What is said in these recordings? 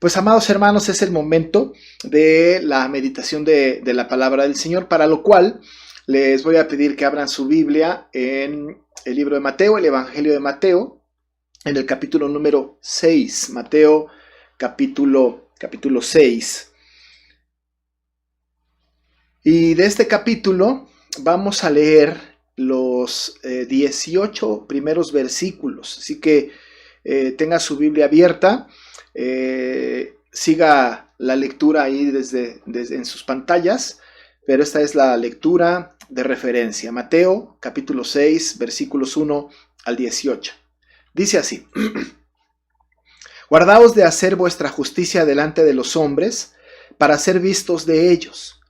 Pues amados hermanos, es el momento de la meditación de la palabra del Señor, para lo cual les voy a pedir que abran su Biblia en el libro de Mateo, el Evangelio de Mateo, en el capítulo número 6, Mateo capítulo 6. Y de este capítulo vamos a leer los 18 primeros versículos, así que tenga su Biblia abierta. Siga la lectura ahí desde en sus pantallas, pero esta es la lectura de referencia. Mateo capítulo 6 versículos 1 al 18. Dice así: Guardaos de hacer vuestra justicia delante de los hombres, para ser vistos de ellos.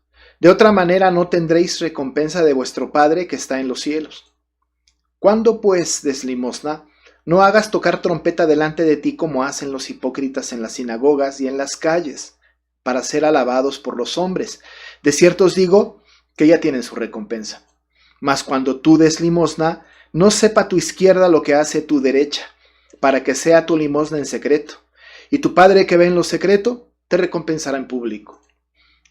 De otra manera no tendréis recompensa de vuestro Padre que está en los cielos. Cuando pues des limosna, no hagas tocar trompeta delante de ti como hacen los hipócritas en las sinagogas y en las calles, para ser alabados por los hombres. De cierto os digo que ya tienen su recompensa. Mas cuando tú des limosna, no sepa tu izquierda lo que hace tu derecha, para que sea tu limosna en secreto. Y tu Padre que ve en lo secreto, te recompensará en público.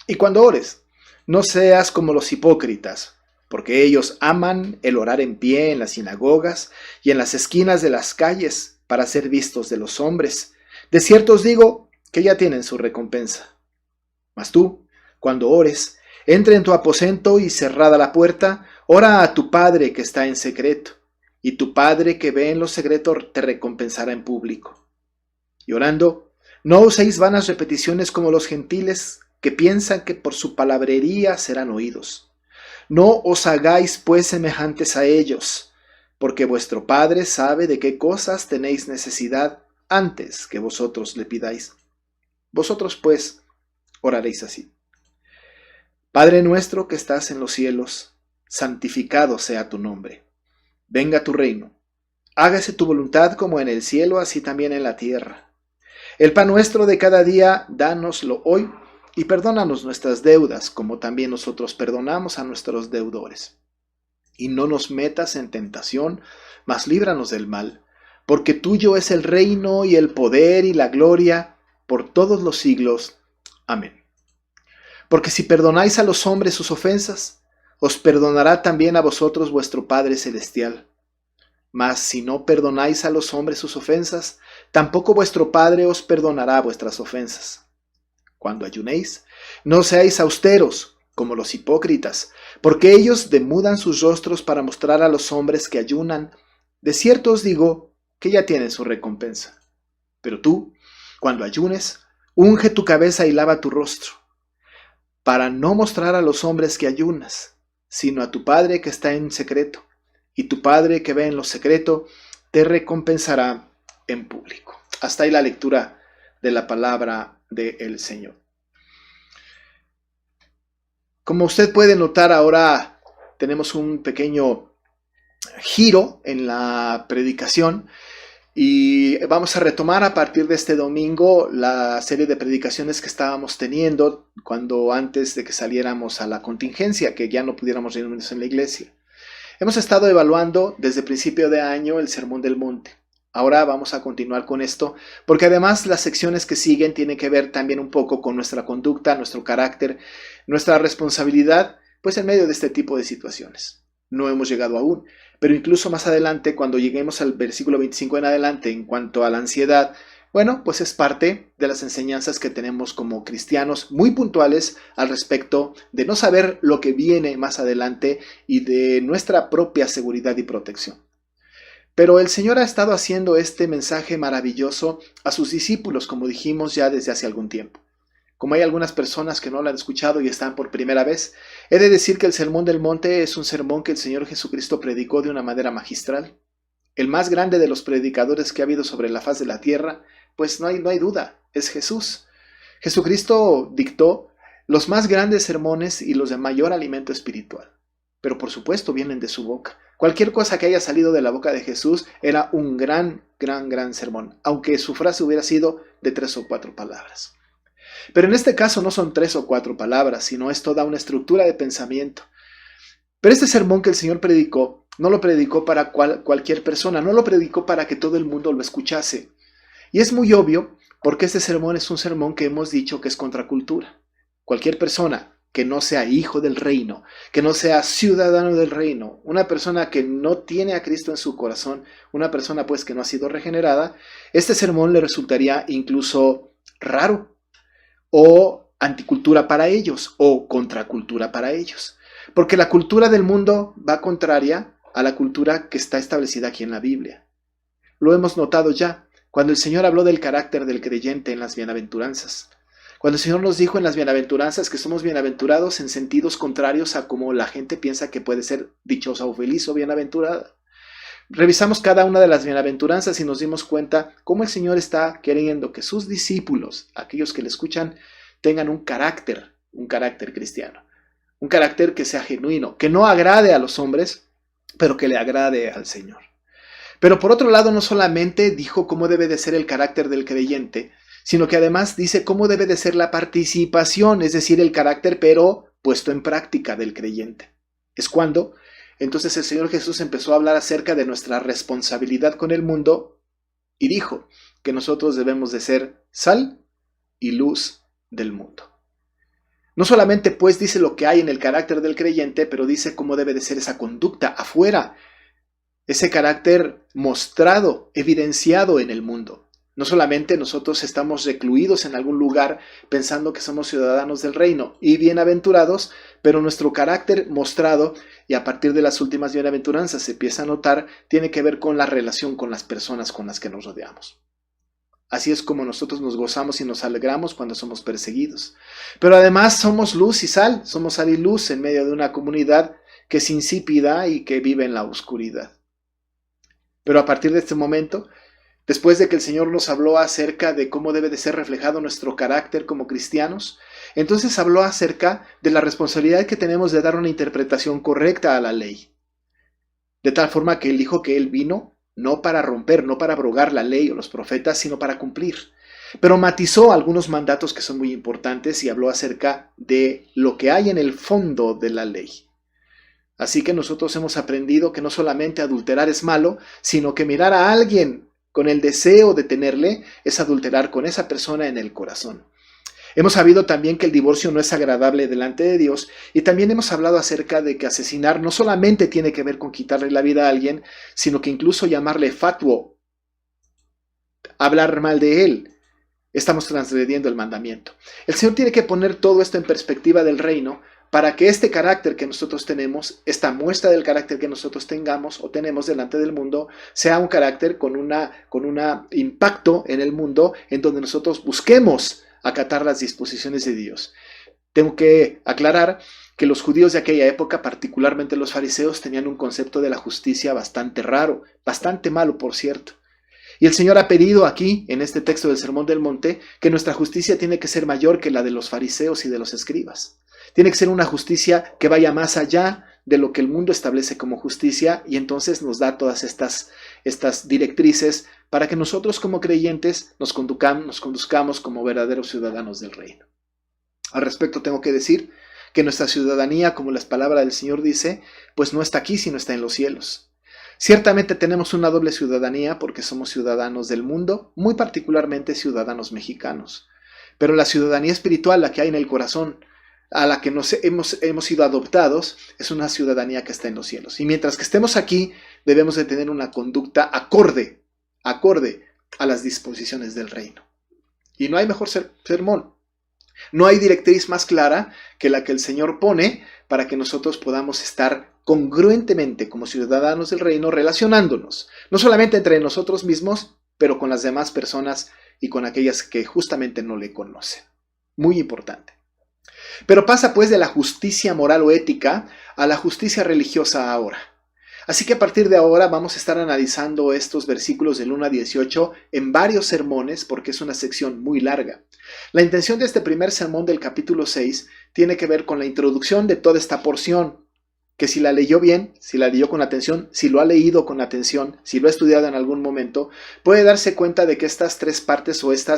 Y cuando ores, no seas como los hipócritas, porque ellos aman el orar en pie en las sinagogas y en las esquinas de las calles para ser vistos de los hombres. De cierto os digo que ya tienen su recompensa. Mas tú, cuando ores, entra en tu aposento y cerrada la puerta, ora a tu Padre que está en secreto, y tu Padre que ve en lo secreto te recompensará en público. Y orando, no uséis vanas repeticiones como los gentiles que piensan que por su palabrería serán oídos. No os hagáis pues semejantes a ellos, porque vuestro Padre sabe de qué cosas tenéis necesidad antes que vosotros le pidáis. Vosotros pues oraréis así: Padre nuestro que estás en los cielos, santificado sea tu nombre. Venga tu reino. Hágase tu voluntad como en el cielo, así también en la tierra. El pan nuestro de cada día, dánoslo hoy, y perdónanos nuestras deudas, como también nosotros perdonamos a nuestros deudores. Y no nos metas en tentación, mas líbranos del mal, porque tuyo es el reino y el poder y la gloria por todos los siglos. Amén. Porque si perdonáis a los hombres sus ofensas, os perdonará también a vosotros vuestro Padre Celestial. Mas si no perdonáis a los hombres sus ofensas, tampoco vuestro Padre os perdonará vuestras ofensas. Cuando ayunéis, no seáis austeros, como los hipócritas, porque ellos demudan sus rostros para mostrar a los hombres que ayunan. De cierto os digo que ya tienen su recompensa. Pero tú, cuando ayunes, unge tu cabeza y lava tu rostro, para no mostrar a los hombres que ayunas, sino a tu Padre que está en secreto, y tu Padre que ve en lo secreto te recompensará en público. Hasta ahí la lectura de la palabra del Señor. Como usted puede notar, ahora tenemos un pequeño giro en la predicación y vamos a retomar a partir de este domingo la serie de predicaciones que estábamos teniendo antes de que saliéramos a la contingencia, que ya no pudiéramos reunirnos en la iglesia. Hemos estado evaluando desde principio de año el Sermón del Monte. Ahora vamos a continuar con esto, porque además las secciones que siguen tienen que ver también un poco con nuestra conducta, nuestro carácter, nuestra responsabilidad, pues en medio de este tipo de situaciones. No hemos llegado aún, pero incluso más adelante, cuando lleguemos al versículo 25 en adelante, en cuanto a la ansiedad, bueno, pues es parte de las enseñanzas que tenemos como cristianos muy puntuales al respecto de no saber lo que viene más adelante y de nuestra propia seguridad y protección. Pero el Señor ha estado haciendo este mensaje maravilloso a sus discípulos, como dijimos ya desde hace algún tiempo. Como hay algunas personas que no lo han escuchado y están por primera vez, he de decir que el Sermón del Monte es un sermón que el Señor Jesucristo predicó de una manera magistral. El más grande de los predicadores que ha habido sobre la faz de la tierra, pues no hay duda, es Jesús. Jesucristo dictó los más grandes sermones y los de mayor alimento espiritual. Pero por supuesto vienen de su boca. Cualquier cosa que haya salido de la boca de Jesús era un gran sermón, aunque su frase hubiera sido de 3 o 4 palabras. Pero en este caso no son 3 o 4 palabras, sino es toda una estructura de pensamiento. Pero este sermón que el Señor predicó, no lo predicó para cualquier persona, no lo predicó para que todo el mundo lo escuchase. Y es muy obvio Porque este sermón es un sermón que hemos dicho que es contracultura. Cualquier persona que no sea hijo del reino, que no sea ciudadano del reino, una persona que no tiene a Cristo en su corazón, una persona pues que no ha sido regenerada, este sermón le resultaría incluso raro o anticultura para ellos o contracultura para ellos. Porque la cultura del mundo va contraria a la cultura que está establecida aquí en la Biblia. Lo hemos notado ya cuando el Señor habló del carácter del creyente en las bienaventuranzas. Cuando el Señor nos dijo en las bienaventuranzas que somos bienaventurados en sentidos contrarios a como la gente piensa que puede ser dichosa o feliz o bienaventurada. Revisamos cada una de las bienaventuranzas y nos dimos cuenta cómo el Señor está queriendo que sus discípulos, aquellos que le escuchan, tengan un carácter cristiano. Un carácter que sea genuino, que no agrade a los hombres, pero que le agrade al Señor. Pero por otro lado, no solamente dijo cómo debe de ser el carácter del creyente, sino que además dice cómo debe de ser la participación, es decir, el carácter pero puesto en práctica del creyente. Es cuando entonces el Señor Jesús empezó a hablar acerca de nuestra responsabilidad con el mundo y dijo que nosotros debemos de ser sal y luz del mundo. No solamente pues dice lo que hay en el carácter del creyente, pero dice cómo debe de ser esa conducta afuera, ese carácter mostrado, evidenciado en el mundo. No solamente nosotros estamos recluidos en algún lugar pensando que somos ciudadanos del reino y bienaventurados, pero nuestro carácter mostrado, y a partir de las últimas bienaventuranzas se empieza a notar, tiene que ver con la relación con las personas con las que nos rodeamos. Así es como nosotros nos gozamos y nos alegramos cuando somos perseguidos. Pero además somos luz y sal, somos sal y luz en medio de una comunidad que es insípida y que vive en la oscuridad. Pero a partir de este momento, después de que el Señor nos habló acerca de cómo debe de ser reflejado nuestro carácter como cristianos, entonces habló acerca de la responsabilidad que tenemos de dar una interpretación correcta a la ley. De tal forma que Él dijo que Él vino no para romper, no para abrogar la ley o los profetas, sino para cumplir. Pero matizó algunos mandatos que son muy importantes y habló acerca de lo que hay en el fondo de la ley. Así que nosotros hemos aprendido que no solamente adulterar es malo, sino que mirar a alguien con el deseo de tenerle es adulterar con esa persona en el corazón. Hemos sabido también que el divorcio no es agradable delante de Dios y también hemos hablado acerca de que asesinar no solamente tiene que ver con quitarle la vida a alguien, sino que incluso llamarle fatuo, hablar mal de él, estamos transgrediendo el mandamiento. El Señor tiene que poner todo esto en perspectiva del reino para que este carácter que nosotros tenemos, esta muestra del carácter que nosotros tengamos o tenemos delante del mundo, sea un carácter con un impacto en el mundo en donde nosotros busquemos acatar las disposiciones de Dios. Tengo que aclarar que los judíos de aquella época, particularmente los fariseos, tenían un concepto de la justicia bastante raro, bastante malo, por cierto. Y el Señor ha pedido aquí, en este texto del Sermón del Monte, que nuestra justicia tiene que ser mayor que la de los fariseos y de los escribas. Tiene que ser una justicia que vaya más allá de lo que el mundo establece como justicia y entonces nos da todas estas directrices para que nosotros como creyentes nos conduzcamos como verdaderos ciudadanos del reino. Al respecto tengo que decir que nuestra ciudadanía, como la palabra del Señor dice, pues no está aquí sino está en los cielos. Ciertamente tenemos una doble ciudadanía porque somos ciudadanos del mundo, muy particularmente ciudadanos mexicanos. Pero la ciudadanía espiritual, la que hay en el corazón, a la que hemos sido adoptados, es una ciudadanía que está en los cielos. Y mientras que estemos aquí, debemos de tener una conducta acorde a las disposiciones del reino. Y no hay mejor sermón. No hay directriz más clara que la que el Señor pone para que nosotros podamos estar congruentemente como ciudadanos del reino relacionándonos, no solamente entre nosotros mismos, pero con las demás personas y con aquellas que justamente no le conocen. Muy importante. Pero pasa pues de la justicia moral o ética a la justicia religiosa ahora. Así que a partir de ahora vamos a estar analizando estos versículos del 1 a 18 en varios sermones porque es una sección muy larga. La intención de este primer sermón del capítulo 6 tiene que ver con la introducción de toda esta porción, que si la leyó bien, si la leyó con atención, si lo ha leído con atención, si lo ha estudiado en algún momento, puede darse cuenta de que estas tres partes o esta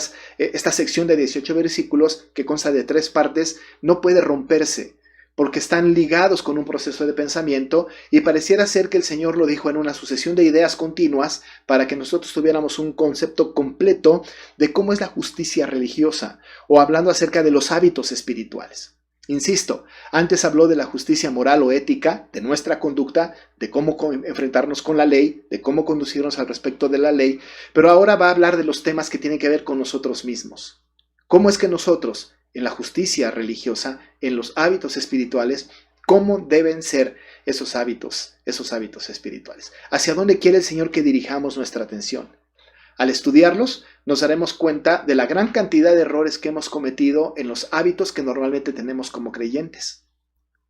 sección de 18 versículos que consta de tres partes no puede romperse, porque están ligados con un proceso de pensamiento y pareciera ser que el Señor lo dijo en una sucesión de ideas continuas para que nosotros tuviéramos un concepto completo de cómo es la justicia religiosa o hablando acerca de los hábitos espirituales. Insisto, antes habló de la justicia moral o ética, de nuestra conducta, de cómo enfrentarnos con la ley, de cómo conducirnos al respecto de la ley, pero ahora va a hablar de los temas que tienen que ver con nosotros mismos. ¿Cómo es que nosotros, en la justicia religiosa, en los hábitos espirituales, cómo deben ser esos hábitos espirituales? ¿Hacia dónde quiere el Señor que dirijamos nuestra atención? Al estudiarlos, nos daremos cuenta de la gran cantidad de errores que hemos cometido en los hábitos que normalmente tenemos como creyentes.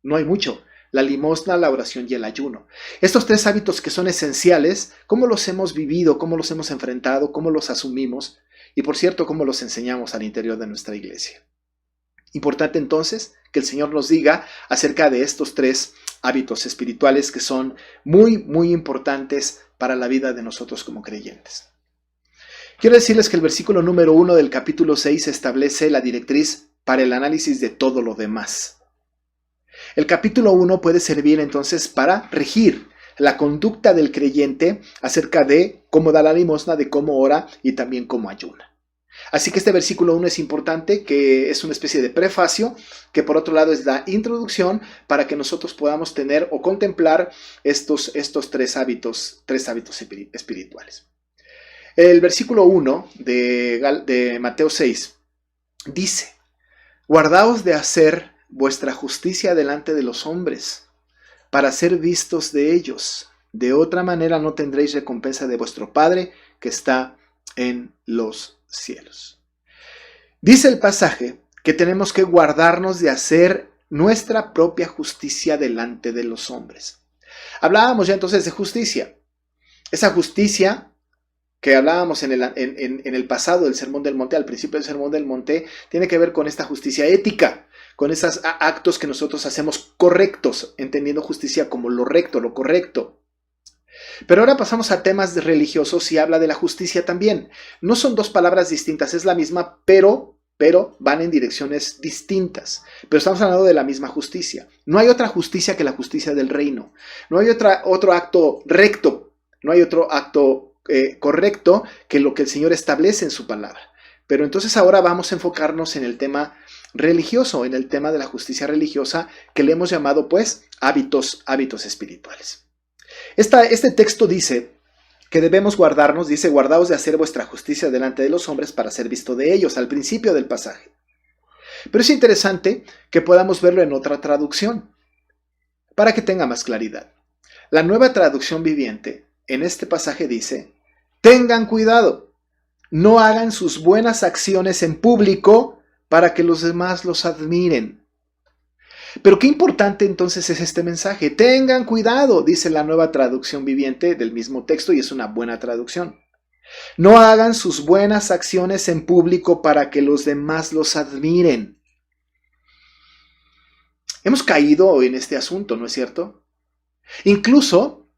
No hay mucho: la limosna, la oración y el ayuno. Estos tres hábitos que son esenciales, ¿cómo los hemos vivido? ¿Cómo los hemos enfrentado? ¿Cómo los asumimos? Y por cierto, ¿cómo los enseñamos al interior de nuestra iglesia? Importante entonces que el Señor nos diga acerca de estos tres hábitos espirituales que son muy, muy importantes para la vida de nosotros como creyentes. Quiero decirles que el versículo número 1 del capítulo 6 establece la directriz para el análisis de todo lo demás. El capítulo 1 puede servir entonces para regir la conducta del creyente acerca de cómo da la limosna, de cómo ora y también cómo ayuna. Así que este versículo 1 es importante, que es una especie de prefacio, que por otro lado es la introducción para que nosotros podamos tener o contemplar estos tres hábitos espirituales. El versículo 1 de Mateo 6 dice: guardaos de hacer vuestra justicia delante de los hombres, para ser vistos de ellos. De otra manera no tendréis recompensa de vuestro Padre que está en los cielos. Dice el pasaje que tenemos que guardarnos de hacer nuestra propia justicia delante de los hombres. Hablábamos ya entonces de justicia. Esa justicia que hablábamos en el pasado del Sermón del Monte, al principio del Sermón del Monte, tiene que ver con esta justicia ética, con esos actos que nosotros hacemos correctos, entendiendo justicia como lo recto, lo correcto. Pero ahora pasamos a temas religiosos y habla de la justicia también. No son dos palabras distintas, es la misma, pero van en direcciones distintas. Pero estamos hablando de la misma justicia. No hay otra justicia que la justicia del reino. No hay otro acto recto, no hay otro acto correcto que lo que el Señor establece en su palabra. Pero entonces ahora vamos a enfocarnos en el tema religioso, en el tema de la justicia religiosa, que le hemos llamado pues hábitos espirituales. Este texto dice que debemos guardarnos, dice: guardaos de hacer vuestra justicia delante de los hombres para ser visto de ellos, al principio del pasaje. Pero es interesante que podamos verlo en otra traducción, para que tenga más claridad. La Nueva Traducción Viviente en este pasaje dice: tengan cuidado, no hagan sus buenas acciones en público para que los demás los admiren. Pero qué importante entonces es este mensaje. Tengan cuidado, dice la Nueva Traducción Viviente del mismo texto, y es una buena traducción. No hagan sus buenas acciones en público para que los demás los admiren. Hemos caído en este asunto, ¿no es cierto? Incluso,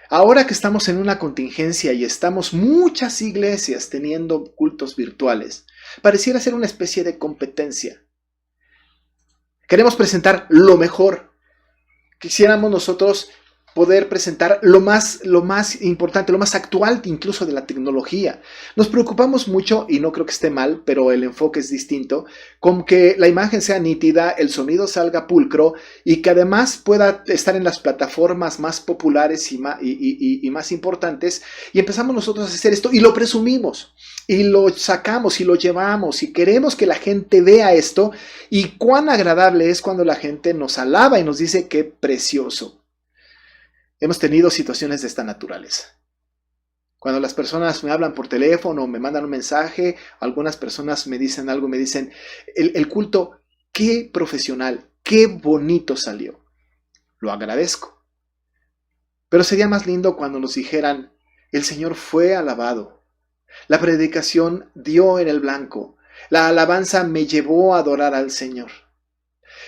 ahora que estamos en una contingencia y estamos muchas iglesias teniendo cultos virtuales, pareciera ser una especie de competencia. Queremos presentar lo mejor. Quisiéramos nosotros poder presentar lo más importante, lo más actual incluso de la tecnología. Nos preocupamos mucho, y no creo que esté mal, pero el enfoque es distinto, con que la imagen sea nítida, el sonido salga pulcro y que además pueda estar en las plataformas más populares y más importantes, y empezamos nosotros a hacer esto y lo presumimos y lo sacamos y lo llevamos y queremos que la gente vea esto, y cuán agradable es cuando la gente nos alaba y nos dice qué precioso. Hemos tenido situaciones de esta naturaleza. Cuando las personas me hablan por teléfono, me mandan un mensaje, algunas personas me dicen algo, me dicen: el culto, qué profesional, qué bonito salió. Lo agradezco. Pero sería más lindo cuando nos dijeran: el Señor fue alabado, la predicación dio en el blanco, la alabanza me llevó a adorar al Señor.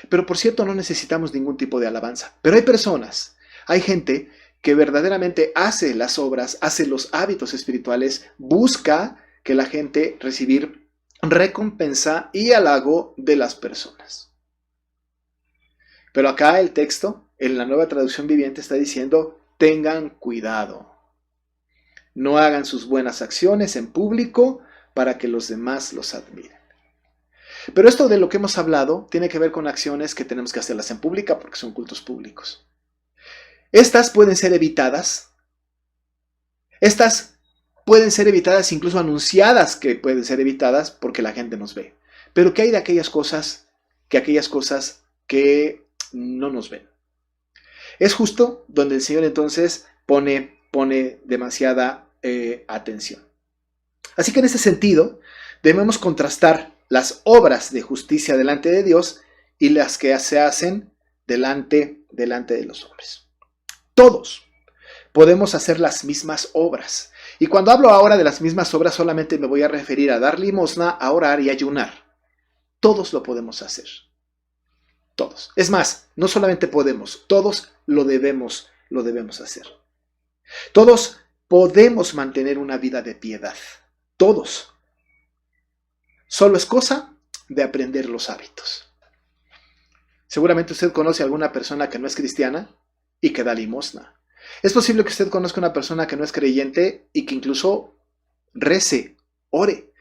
Pero por cierto, no necesitamos ningún tipo de alabanza. Pero hay gente que verdaderamente hace las obras, hace los hábitos espirituales, busca que la gente recibir recompensa y halago de las personas. Pero acá el texto, en la Nueva Traducción Viviente, está diciendo, tengan cuidado. No hagan sus buenas acciones en público para que los demás los admiren. Pero esto de lo que hemos hablado tiene que ver con acciones que tenemos que hacerlas en pública porque son cultos públicos. Estas pueden ser evitadas. Estas pueden ser evitadas, incluso anunciadas que pueden ser evitadas porque la gente nos ve. Pero ¿qué hay de aquellas cosas que no nos ven? Es justo donde el Señor entonces pone demasiada atención. Así que en ese sentido, debemos contrastar las obras de justicia delante de Dios y las que se hacen delante de los hombres. Todos podemos hacer las mismas obras. Y cuando hablo ahora de las mismas obras, solamente me voy a referir a dar limosna, a orar y ayunar. Todos lo podemos hacer. Todos. Es más, no solamente podemos, todos lo debemos hacer. Todos podemos mantener una vida de piedad. Todos. Solo es cosa de aprender los hábitos. Seguramente usted conoce a alguna persona que no es cristiana y que da limosna. Es posible que usted conozca a una persona que no es creyente y que incluso rece, ore.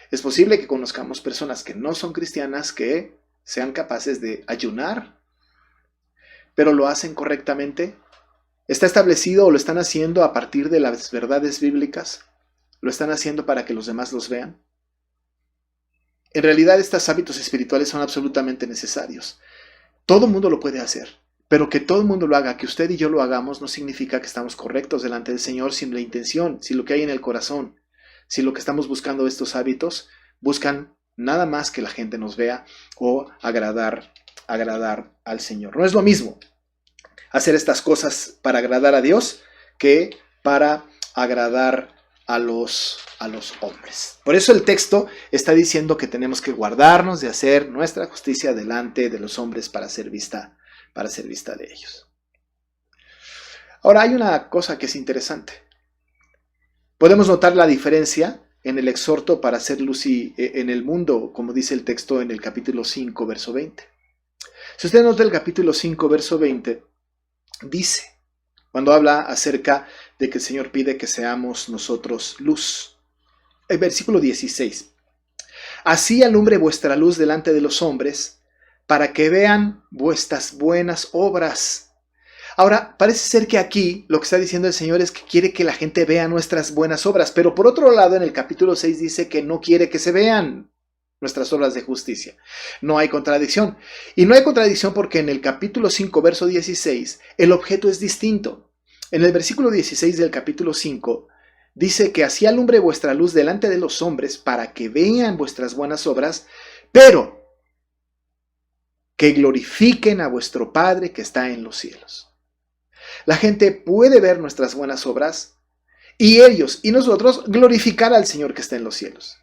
Es posible que conozcamos personas que no son cristianas que sean capaces de ayunar, pero lo hacen correctamente. ¿Está establecido o lo están haciendo a partir de las verdades bíblicas? ¿Lo están haciendo para que los demás los vean? En realidad, estos hábitos espirituales son absolutamente necesarios. Todo el mundo lo puede hacer, pero que todo el mundo lo haga, que usted y yo lo hagamos, no significa que estamos correctos delante del Señor sin la intención, sin lo que hay en el corazón. Si lo que estamos buscando estos hábitos buscan nada más que la gente nos vea o agradar al Señor. No es lo mismo hacer estas cosas para agradar a Dios que para agradar a los hombres. Por eso el texto está diciendo que tenemos que guardarnos de hacer nuestra justicia delante de los hombres para ser vista de ellos. Ahora hay una cosa que es interesante. Podemos notar la diferencia en el exhorto para hacer luz en el mundo, como dice el texto en el capítulo 5, verso 20. Si usted nota el capítulo 5, verso 20, dice, cuando habla acerca de que el Señor pide que seamos nosotros luz. El versículo 16. Así alumbre vuestra luz delante de los hombres, para que vean vuestras buenas obras. Ahora, parece ser que aquí lo que está diciendo el Señor es que quiere que la gente vea nuestras buenas obras, pero por otro lado en el capítulo 6 dice que no quiere que se vean nuestras obras de justicia. No hay contradicción. Y no hay contradicción porque en el capítulo 5, verso 16, el objeto es distinto. En el versículo 16 del capítulo 5, dice que así alumbre vuestra luz delante de los hombres para que vean vuestras buenas obras, pero que glorifiquen a vuestro Padre que está en los cielos. La gente puede ver nuestras buenas obras y ellos y nosotros glorificar al Señor que está en los cielos.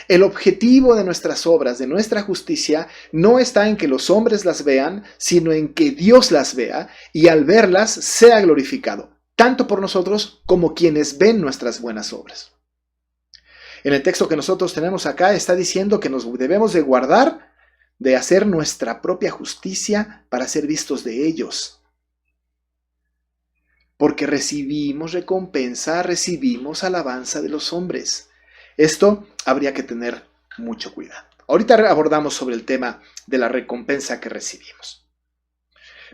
El objetivo de nuestras obras, de nuestra justicia, no está en que los hombres las vean, sino en que Dios las vea y al verlas sea glorificado, tanto por nosotros como quienes ven nuestras buenas obras. En el texto que nosotros tenemos acá está diciendo que nos debemos de guardar de hacer nuestra propia justicia para ser vistos de ellos. Porque recibimos recompensa, recibimos alabanza de los hombres. Esto habría que tener mucho cuidado. Ahorita abordamos sobre el tema de la recompensa que recibimos.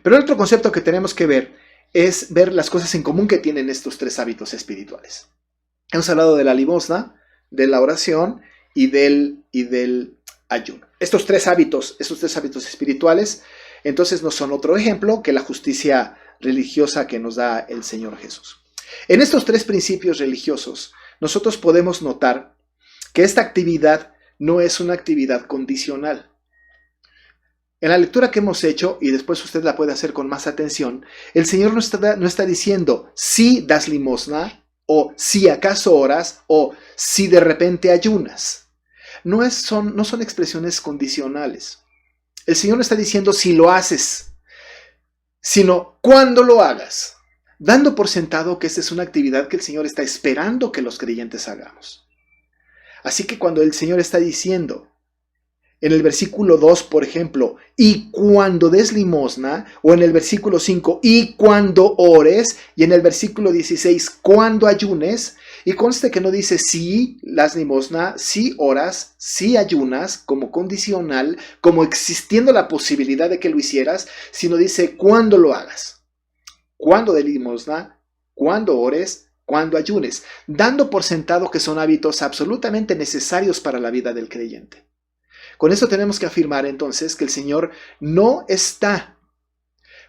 Pero el otro concepto que tenemos que ver es ver las cosas en común que tienen estos tres hábitos espirituales. Hemos hablado de la limosna, de la oración y del ayuno. Estos tres hábitos espirituales, entonces no son otro ejemplo que la justicia religiosa que nos da el Señor Jesús. En estos tres principios religiosos, nosotros podemos notar que esta actividad no es una actividad condicional. En la lectura que hemos hecho, y después usted la puede hacer con más atención, el Señor no está diciendo si das limosna, o si acaso oras, o si de repente ayunas. No son expresiones condicionales. El Señor no está diciendo si lo haces, sino cuando lo hagas, dando por sentado que esta es una actividad que el Señor está esperando que los creyentes hagamos. Así que cuando el Señor está diciendo, en el versículo 2, por ejemplo, y cuando des limosna, o en el versículo 5, y cuando ores, y en el versículo 16, cuando ayunes, y conste que no dice si das limosna, si oras, si ayunas, como condicional, como existiendo la posibilidad de que lo hicieras, sino dice cuando lo hagas, cuando des limosna, cuando ores, cuando ayunes, dando por sentado que son hábitos absolutamente necesarios para la vida del creyente. Con esto tenemos que afirmar entonces que el Señor no está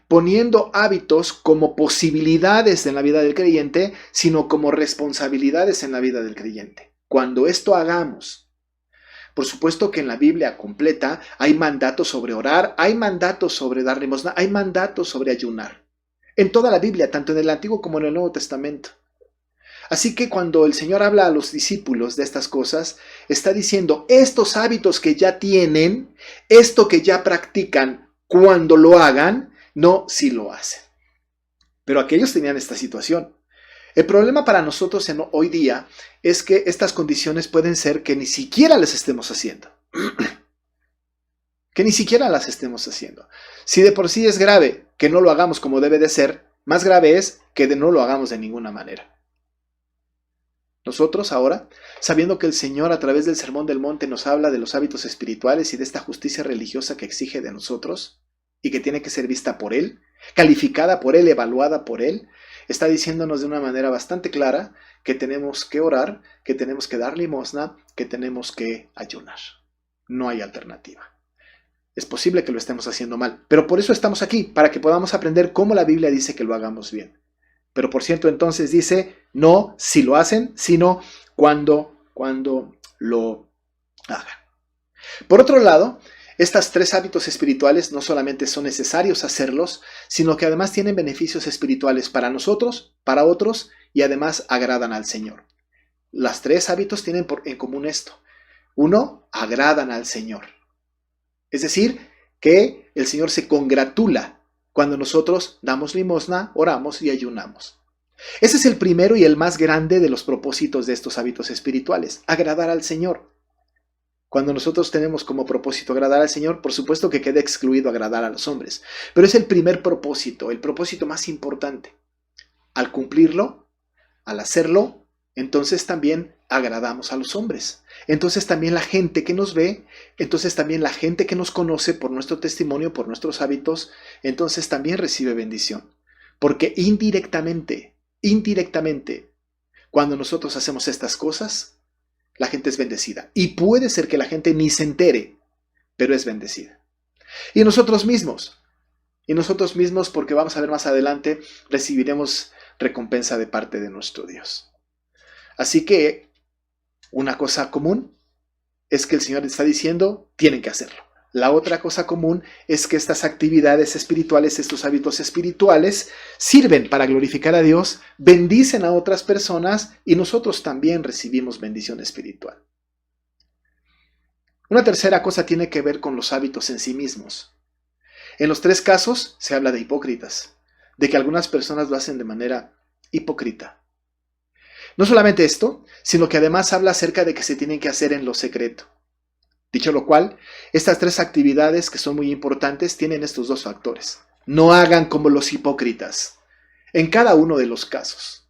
poniendo hábitos como posibilidades en la vida del creyente, sino como responsabilidades en la vida del creyente. Cuando esto hagamos, por supuesto que en la Biblia completa hay mandatos sobre orar, hay mandatos sobre dar limosna, hay mandatos sobre ayunar. En toda la Biblia, tanto en el Antiguo como en el Nuevo Testamento. Así que cuando el Señor habla a los discípulos de estas cosas, está diciendo, estos hábitos que ya tienen, esto que ya practican, cuando lo hagan, no si lo hacen. Pero aquellos tenían esta situación. El problema para nosotros hoy día es que estas condiciones pueden ser que ni siquiera las estemos haciendo. Que ni siquiera las estemos haciendo. Si de por sí es grave que no lo hagamos como debe de ser, más grave es que no lo hagamos de ninguna manera. Nosotros ahora, sabiendo que el Señor a través del Sermón del Monte nos habla de los hábitos espirituales y de esta justicia religiosa que exige de nosotros y que tiene que ser vista por Él, calificada por Él, evaluada por Él, está diciéndonos de una manera bastante clara que tenemos que orar, que tenemos que dar limosna, que tenemos que ayunar. No hay alternativa. Es posible que lo estemos haciendo mal, pero por eso estamos aquí, para que podamos aprender cómo la Biblia dice que lo hagamos bien. Pero por cierto, entonces dice, no si lo hacen, sino cuando lo hagan. Por otro lado, estos tres hábitos espirituales no solamente son necesarios hacerlos, sino que además tienen beneficios espirituales para nosotros, para otros, y además agradan al Señor. Los tres hábitos tienen en común esto. Uno, agradan al Señor. Es decir, que el Señor se congratula cuando nosotros damos limosna, oramos y ayunamos. Ese es el primero y el más grande de los propósitos de estos hábitos espirituales, agradar al Señor. Cuando nosotros tenemos como propósito agradar al Señor, por supuesto que queda excluido agradar a los hombres, pero es el primer propósito, el propósito más importante. Al cumplirlo, al hacerlo, entonces también agradamos a los hombres. Entonces también la gente que nos ve, entonces también la gente que nos conoce por nuestro testimonio, por nuestros hábitos, entonces también recibe bendición. Porque indirectamente, cuando nosotros hacemos estas cosas, la gente es bendecida. Y puede ser que la gente ni se entere, pero es bendecida. Y nosotros mismos, porque vamos a ver más adelante, recibiremos recompensa de parte de nuestro Dios. Así que una cosa común es que el Señor está diciendo, tienen que hacerlo. La otra cosa común es que estas actividades espirituales, estos hábitos espirituales, sirven para glorificar a Dios, bendicen a otras personas y nosotros también recibimos bendición espiritual. Una tercera cosa tiene que ver con los hábitos en sí mismos. En los tres casos se habla de hipócritas, de que algunas personas lo hacen de manera hipócrita. No solamente esto, sino que además habla acerca de que se tienen que hacer en lo secreto. Dicho lo cual, estas tres actividades que son muy importantes tienen estos dos factores. No hagan como los hipócritas, en cada uno de los casos.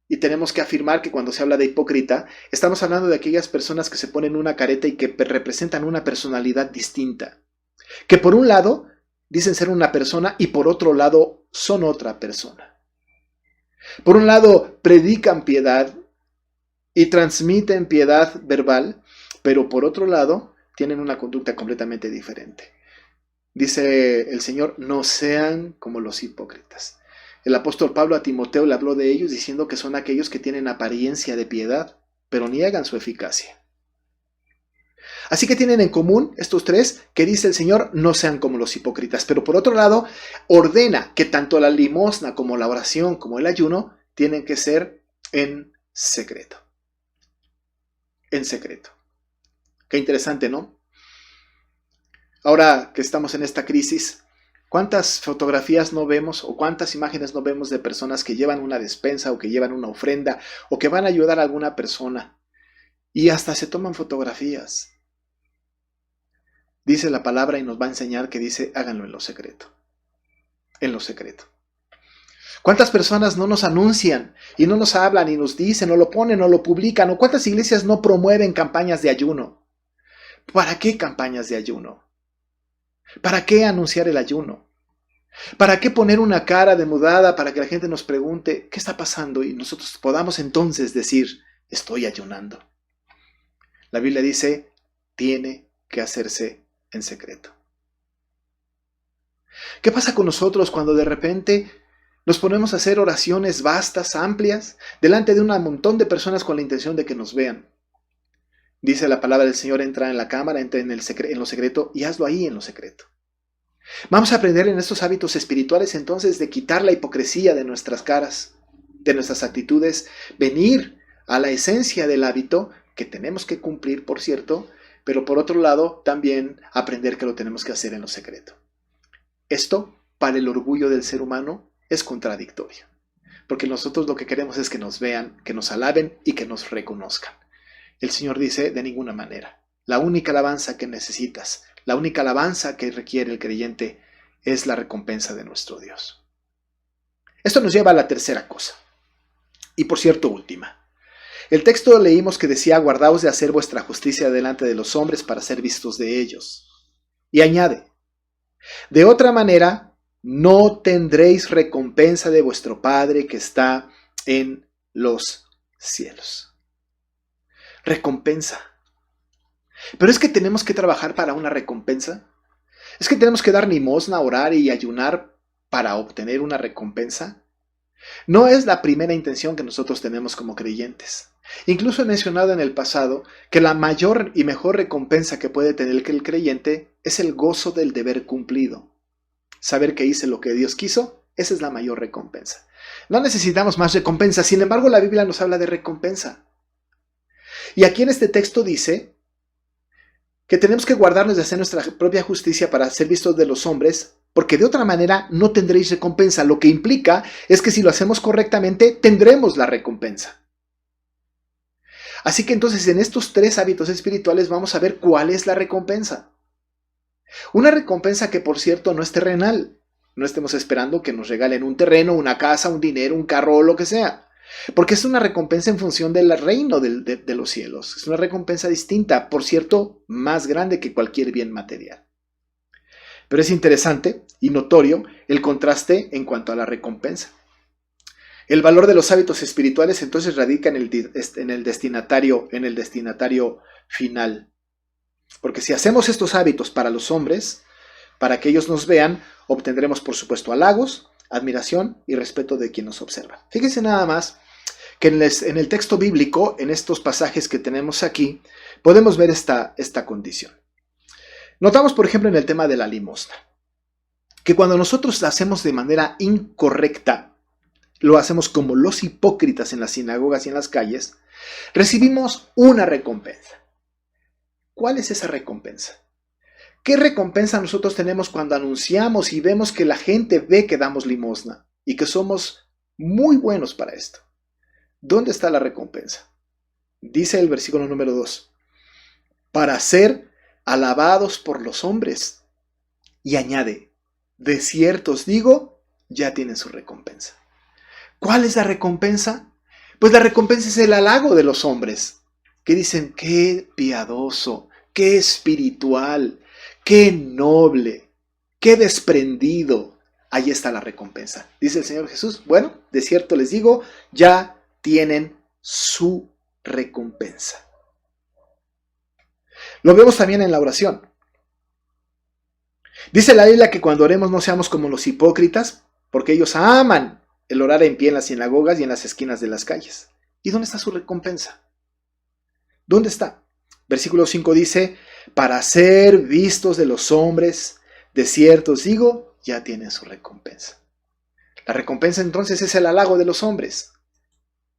Y tenemos que afirmar que cuando se habla de hipócrita, estamos hablando de aquellas personas que se ponen una careta y que representan una personalidad distinta. Que por un lado dicen ser una persona y por otro lado son otra persona. Por un lado, predican piedad y transmiten piedad verbal, pero por otro lado, tienen una conducta completamente diferente. Dice el Señor, no sean como los hipócritas. El apóstol Pablo a Timoteo le habló de ellos diciendo que son aquellos que tienen apariencia de piedad, pero niegan su eficacia. Así que tienen en común estos tres que dice el Señor, no sean como los hipócritas. Pero por otro lado, ordena que tanto la limosna como la oración como el ayuno tienen que ser en secreto. En secreto. Qué interesante, ¿no? Ahora que estamos en esta crisis, ¿cuántas fotografías no vemos o cuántas imágenes no vemos de personas que llevan una despensa o que llevan una ofrenda o que van a ayudar a alguna persona y hasta se toman fotografías? Dice la palabra y nos va a enseñar que dice, háganlo en lo secreto. En lo secreto. ¿Cuántas personas no nos anuncian y no nos hablan y nos dicen o lo ponen o lo publican? ¿O cuántas iglesias no promueven campañas de ayuno? ¿Para qué campañas de ayuno? ¿Para qué anunciar el ayuno? ¿Para qué poner una cara demudada para que la gente nos pregunte qué está pasando y nosotros podamos entonces decir, estoy ayunando? La Biblia dice, tiene que hacerse en secreto. ¿Qué pasa con nosotros cuando de repente nos ponemos a hacer oraciones vastas, amplias, delante de un montón de personas con la intención de que nos vean? Dice la palabra del Señor, entra en la cámara, entra en lo secreto y hazlo ahí en lo secreto. Vamos a aprender en estos hábitos espirituales entonces de quitar la hipocresía de nuestras caras, de nuestras actitudes, venir a la esencia del hábito que tenemos que cumplir, por cierto, pero por otro lado también aprender que lo tenemos que hacer en lo secreto. Esto, para el orgullo del ser humano, es contradictorio, porque nosotros lo que queremos es que nos vean, que nos alaben y que nos reconozcan. El Señor dice, de ninguna manera. La única alabanza que necesitas, la única alabanza que requiere el creyente es la recompensa de nuestro Dios. Esto nos lleva a la tercera cosa, y por cierto última. El texto leímos que decía, guardaos de hacer vuestra justicia delante de los hombres para ser vistos de ellos. Y añade, de otra manera, no tendréis recompensa de vuestro Padre que está en los cielos. Recompensa. Pero es que tenemos que trabajar para una recompensa. Es que tenemos que dar limosna, orar y ayunar para obtener una recompensa. No es la primera intención que nosotros tenemos como creyentes. Incluso he mencionado en el pasado que la mayor y mejor recompensa que puede tener el creyente es el gozo del deber cumplido. Saber que hice lo que Dios quiso, esa es la mayor recompensa. No necesitamos más recompensa, sin embargo la Biblia nos habla de recompensa. Y aquí en este texto dice que tenemos que guardarnos de hacer nuestra propia justicia para ser vistos de los hombres, porque de otra manera no tendréis recompensa. Lo que implica es que si lo hacemos correctamente, tendremos la recompensa. Así que entonces en estos tres hábitos espirituales vamos a ver cuál es la recompensa. Una recompensa que, por cierto, no es terrenal. No estemos esperando que nos regalen un terreno, una casa, un dinero, un carro o lo que sea. Porque es una recompensa en función del reino de los cielos. Es una recompensa distinta, por cierto, más grande que cualquier bien material. Pero es interesante y notorio el contraste en cuanto a la recompensa. El valor de los hábitos espirituales entonces radica en el destinatario final. Porque si hacemos estos hábitos para los hombres, para que ellos nos vean, obtendremos por supuesto halagos, admiración y respeto de quien nos observa. Fíjense nada más que en el texto bíblico, en estos pasajes que tenemos aquí, podemos ver esta condición. Notamos, por ejemplo, en el tema de la limosna, que cuando nosotros la hacemos de manera incorrecta, lo hacemos como los hipócritas en las sinagogas y en las calles, recibimos una recompensa. ¿Cuál es esa recompensa? ¿Qué recompensa nosotros tenemos cuando anunciamos y vemos que la gente ve que damos limosna y que somos muy buenos para esto? ¿Dónde está la recompensa? Dice el versículo número 2, para ser alabados por los hombres. Y añade, de cierto os digo, ya tienen su recompensa. ¿Cuál es la recompensa? Pues la recompensa es el halago de los hombres, que dicen, qué piadoso, qué espiritual, qué noble, qué desprendido. Ahí está la recompensa. Dice el Señor Jesús, bueno, de cierto les digo, ya tienen su recompensa. Lo vemos también en la oración. Dice la Biblia que cuando oremos no seamos como los hipócritas, porque ellos aman el orar en pie en las sinagogas y en las esquinas de las calles. ¿Y dónde está su recompensa? ¿Dónde está? Versículo 5 dice, para ser vistos de los hombres, de cierto os digo, ya tienen su recompensa. La recompensa entonces es el halago de los hombres.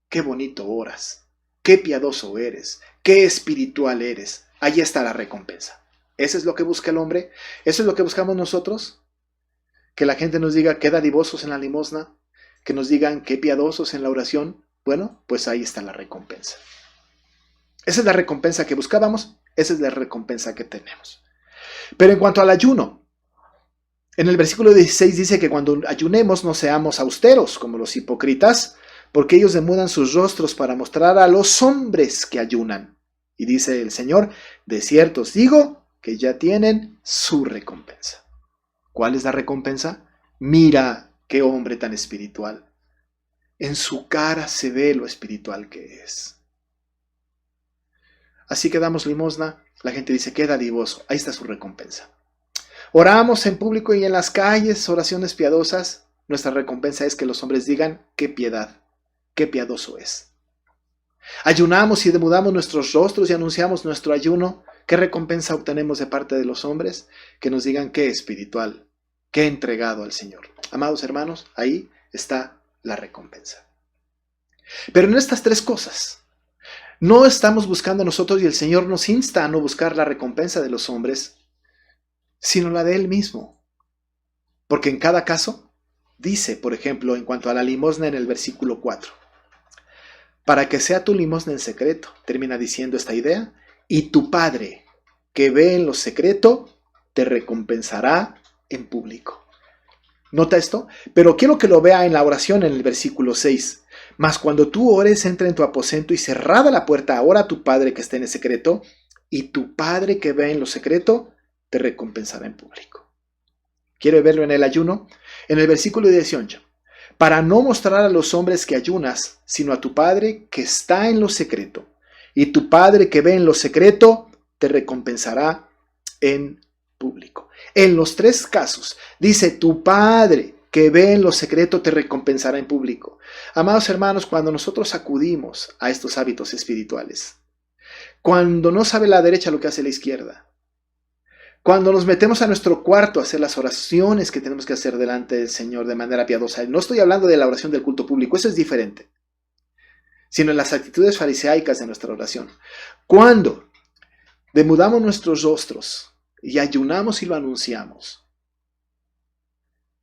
Qué bonito oras, qué piadoso eres, qué espiritual eres. Ahí está la recompensa. ¿Eso es lo que busca el hombre? ¿Eso es lo que buscamos nosotros? Que la gente nos diga qué dadivosos en la limosna, que nos digan qué piadosos en la oración. Bueno, pues ahí está la recompensa. Esa es la recompensa que buscábamos, esa es la recompensa que tenemos. Pero en cuanto al ayuno, en el versículo 16 dice que cuando ayunemos no seamos austeros como los hipócritas, porque ellos demudan sus rostros para mostrar a los hombres que ayunan. Y dice el Señor, de cierto os digo que ya tienen su recompensa. ¿Cuál es la recompensa? Mira qué hombre tan espiritual. En su cara se ve lo espiritual que es. Así que damos limosna, la gente dice, qué dadivoso, ahí está su recompensa. Oramos en público y en las calles, oraciones piadosas, nuestra recompensa es que los hombres digan, qué piedad, qué piadoso es. Ayunamos y demudamos nuestros rostros y anunciamos nuestro ayuno, ¿qué recompensa obtenemos de parte de los hombres? Que nos digan qué espiritual, qué entregado al Señor. Amados hermanos, ahí está la recompensa. Pero en estas tres cosas, no estamos buscando nosotros y el Señor nos insta a no buscar la recompensa de los hombres, sino la de Él mismo. Porque en cada caso, dice, por ejemplo, en cuanto a la limosna en el versículo 4, para que sea tu limosna en secreto, termina diciendo esta idea, y tu Padre, que ve en lo secreto, te recompensará en público. ¿Nota esto? Pero quiero que lo vea en la oración en el versículo 6. Mas cuando tú ores, entra en tu aposento y cerrada la puerta, ora a tu Padre que esté en el secreto, y tu Padre que ve en lo secreto, te recompensará en público. ¿Quiere verlo en el ayuno? En el versículo 18. Para no mostrar a los hombres que ayunas, sino a tu Padre que está en lo secreto. Y tu Padre que ve en lo secreto, te recompensará en público. En los tres casos, dice tu Padre que ve en lo secreto, te recompensará en público. Amados hermanos, cuando nosotros acudimos a estos hábitos espirituales, cuando no sabe la derecha lo que hace la izquierda, cuando nos metemos a nuestro cuarto a hacer las oraciones que tenemos que hacer delante del Señor de manera piadosa, no estoy hablando de la oración del culto público, eso es diferente, sino en las actitudes fariseicas de nuestra oración. Cuando demudamos nuestros rostros y ayunamos y lo anunciamos,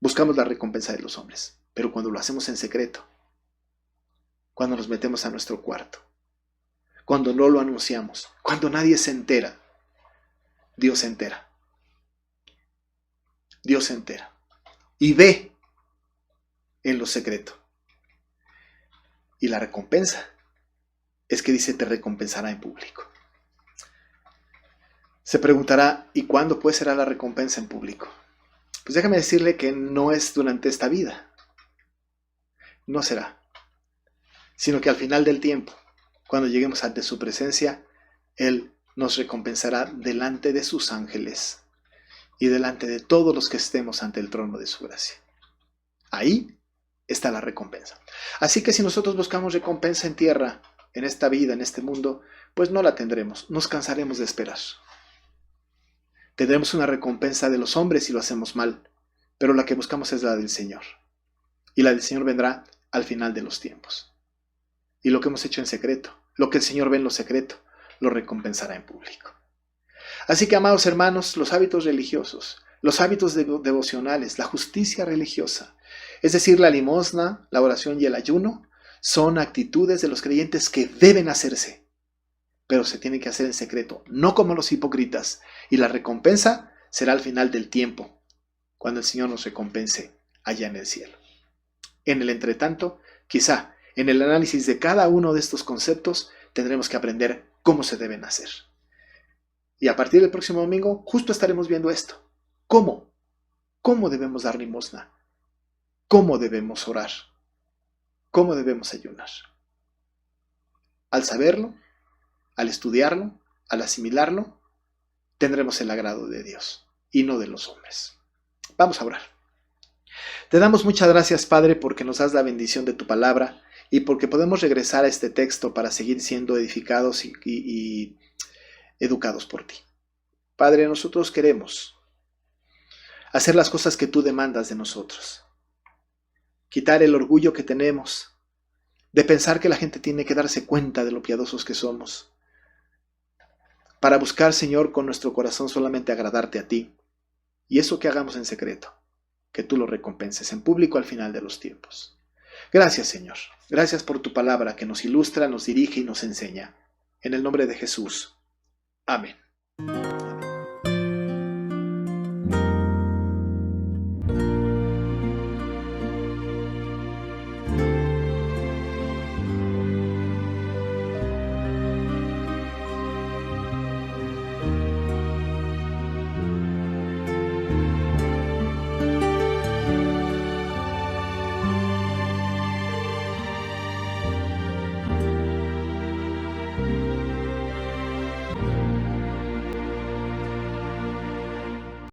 buscamos la recompensa de los hombres, pero cuando lo hacemos en secreto, cuando nos metemos a nuestro cuarto, cuando no lo anunciamos, cuando nadie se entera, Dios se entera. Dios se entera y ve en lo secreto. Y la recompensa es que dice, te recompensará en público. Se preguntará, ¿y cuándo pues será la recompensa en público? Pues déjame decirle que no es durante esta vida. No será. Sino que al final del tiempo, cuando lleguemos ante su presencia, Él nos recompensará delante de sus ángeles y delante de todos los que estemos ante el trono de su gracia. Ahí está la recompensa. Así que si nosotros buscamos recompensa en tierra, en esta vida, en este mundo, pues no la tendremos, nos cansaremos de esperar. Tendremos una recompensa de los hombres si lo hacemos mal, pero la que buscamos es la del Señor. Y la del Señor vendrá al final de los tiempos. Y lo que hemos hecho en secreto, lo que el Señor ve en lo secreto, lo recompensará en público. Así que, amados hermanos, los hábitos religiosos, los hábitos devocionales, la justicia religiosa, es decir, la limosna, la oración y el ayuno, son actitudes de los creyentes que deben hacerse, pero se tienen que hacer en secreto, no como los hipócritas, y la recompensa será al final del tiempo, cuando el Señor nos recompense allá en el cielo. En el entretanto, quizá en el análisis de cada uno de estos conceptos tendremos que aprender cómo se deben hacer. Y a partir del próximo domingo justo estaremos viendo esto. ¿Cómo? ¿Cómo debemos dar limosna? ¿Cómo debemos orar? ¿Cómo debemos ayunar? Al saberlo, al estudiarlo, al asimilarlo, tendremos el agrado de Dios y no de los hombres. Vamos a orar. Te damos muchas gracias, Padre, porque nos das la bendición de tu palabra y porque podemos regresar a este texto para seguir siendo edificados y educados por ti. Padre, nosotros queremos hacer las cosas que tú demandas de nosotros. Quitar el orgullo que tenemos de pensar que la gente tiene que darse cuenta de lo piadosos que somos. Para buscar, Señor, con nuestro corazón solamente agradarte a ti. Y eso que hagamos en secreto, que tú lo recompenses en público al final de los tiempos. Gracias, Señor. Gracias por tu palabra que nos ilustra, nos dirige y nos enseña. En el nombre de Jesús. Amén.